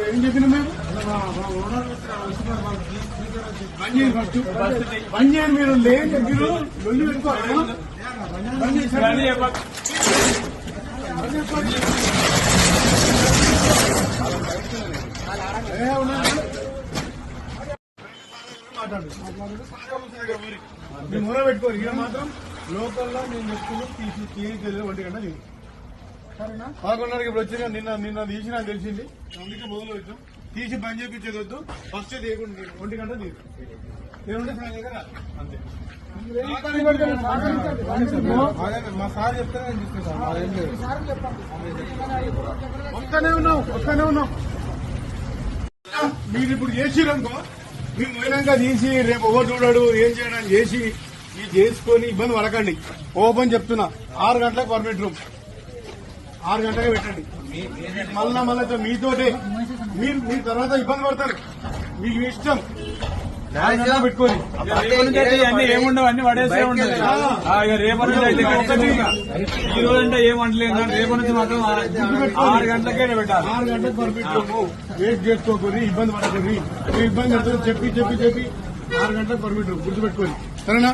ఏం చెప్పినా మేము పని చేయండి మీరు లేదు మీరు లొల్లి పెట్టుకోవాలి మొర పెట్టుకోరు ఇక మాత్రం లోకల్లో నేను చెప్తున్నా తీసి 1 గంట లేదు 11:30కి ఇప్పుడు వచ్చిన నిన్న తీసి నాకు తెలిసింది అందుకే మొదలు వచ్చాం తీసి పని చేయించేది వద్దు ఫస్ట్ తీయకుండా 1 గంట తీరు నేనుంటే సార్ దగ్గర అంతే మా సార్ చెప్తానే నేను తీసుకుంటాను వస్తానే ఉన్నాం మీరు ఇప్పుడు చేసిరనుకో మీరు పోయినాక తీసి రేపు ఎవరు చూడాడు ఏం చేయడానికి చేసి ఇది చేసుకొని ఇబ్బంది పడకండి ఓపెన్ చెప్తున్నా 6 గంటలకు పర్మిట్ రూమ్ 6 గంటలకే పెట్టండి మళ్ళా మీతోటే మీరు తర్వాత ఇబ్బంది పడతారు మీకు ఇష్టం పెట్టుకోండి ఏముండవు అన్ని పడేసే ఉంటుంది రేపటి నుంచి అయితే ఈ రోజు అంటే ఏం వండలేదు రేపటి నుంచి మాత్రం 6 గంటలకే పెట్టాలి 6 గంటలకు పర్మిట్ రూమ్ వెయిట్ చేసుకోకూరి ఇబ్బంది పడకూరి ఇబ్బంది పడుతుంది చెప్పి 6 గంటలకు పర్మిట్ రూమ్ గుర్తుపెట్టుకోండి సరేనా